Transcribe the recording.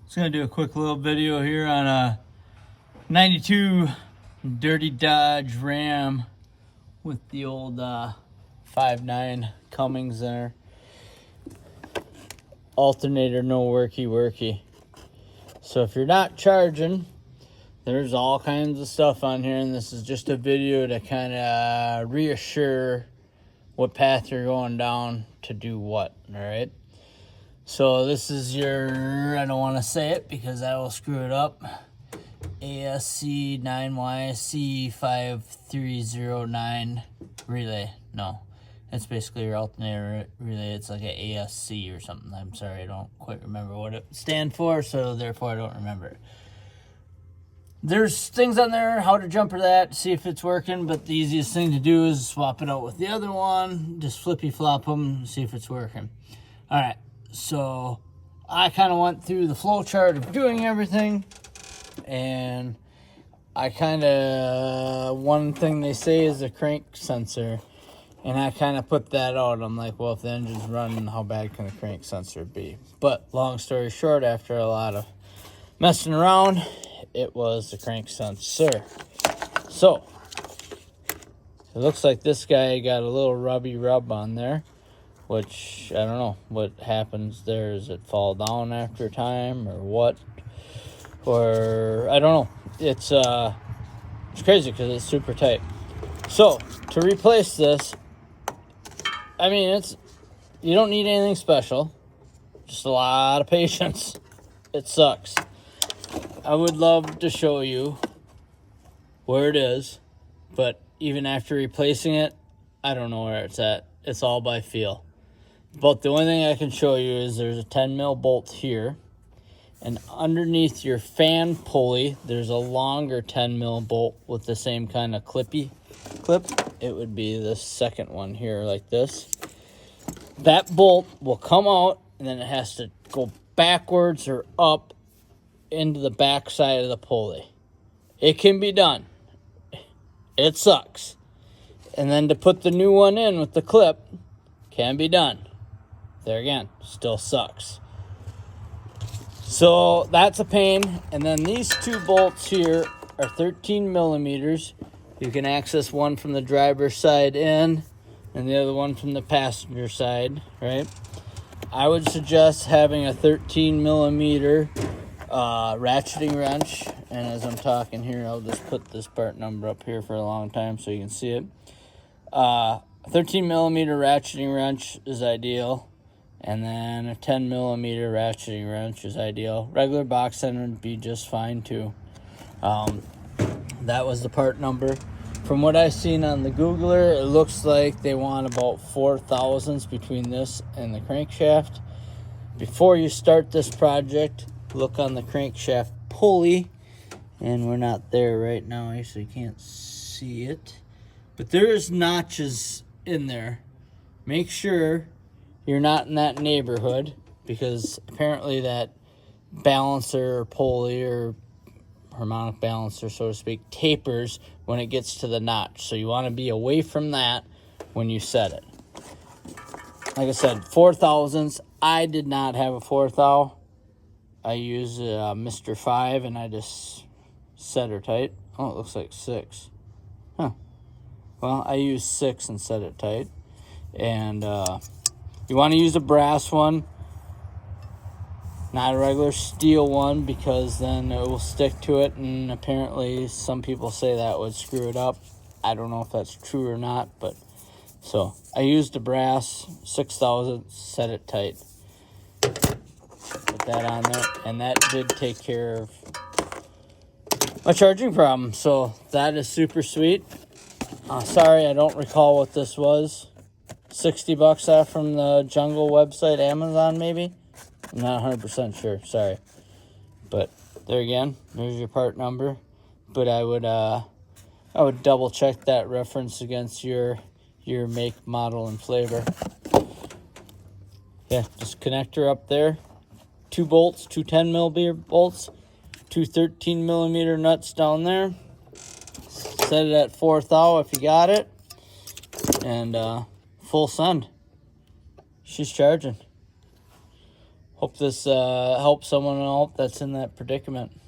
Just gonna do a quick little video here on a 92 dirty Dodge Ram with the old 5.9 Cummings there. Alternator no worky. So if you're not charging, there's all kinds of stuff on here, and this is just a video to kind of reassure what path you're going down to do what. All right. So this is your, I don't want to say it because I will screw it up, ASC 9YC 5309 relay. No, it's basically your alternator relay. It's like an ASC or something. I'm sorry, I don't quite remember what it stands for, so therefore I don't remember it. There's things on there, how to jumper that, see if it's working, but the easiest thing to do is swap it out with the other one. Just flippy flop them, see if it's working. All right. So I kind of went through the flow chart of doing everything, and I kind of, one thing they say is a crank sensor, and I kind of put that out. I'm like, well, if the engine's running, how bad can the crank sensor be? But long story short, after a lot of messing around, it was the crank sensor. So it looks like this guy got a little rub on there, which I don't know what happens there. Does it fall down after time or what? Or I don't know. It's crazy because it's super tight. So to replace this, I mean, you don't need anything special, just a lot of patience. It sucks. I would love to show you where it is, but even after replacing it, I don't know where it's at. It's all by feel. But the only thing I can show you is there's a 10 mil bolt here, and underneath your fan pulley there's a longer 10 mil bolt with the same kind of clip. It would be the second one here, like this. That bolt will come out, and then it has to go backwards or up into the back side of the pulley. It can be done. It sucks. And then to put the new one in with the clip can be done. There again, still sucks. So that's a pain. And then these two bolts here are 13 millimeters. You can access one from the driver's side in and the other one from the passenger side, right? I would suggest having a 13 millimeter ratcheting wrench. And as I'm talking here, I'll just put this part number up here for a long time so you can see it. 13 millimeter ratcheting wrench is ideal. And then a 10 millimeter ratcheting wrench is ideal. Regular box end would be just fine too. That was the part number. From what I've seen on the Googler, it looks like they want about 4 thousandths between this and the crankshaft. Before you start this project, look on the crankshaft pulley. And we're not there right now, so you can't see it. But there is notches in there. Make sure you're not in that neighborhood, because apparently that balancer or pulley or harmonic balancer, so to speak, tapers when it gets to the notch. So you want to be away from that when you set it. Like I said, 4 thousandths. I did not have a 4 thou. I used Mr. 5, and I just set her tight. Oh, it looks like 6. Huh. Well, I used 6 and set it tight. And you want to use a brass one, not a regular steel one, because then it will stick to it, and apparently some people say that would screw it up. I don't know if that's true or not, but so I used a brass 6 thousandths, set it tight. Put that on there, and that did take care of my charging problem. So that is super sweet. Sorry, I don't recall what this was. $60 off from the Jungle website, Amazon maybe? I'm not 100% sure, sorry. But there again, there's your part number. But I would double check that reference against your make, model, and flavor. Yeah, just connector up there. 2 bolts, 2 10 millimeter bolts, 2 13 millimeter nuts down there. Set it at 4 thou if you got it. And full send. She's charging. Hope this helps someone out that's in that predicament.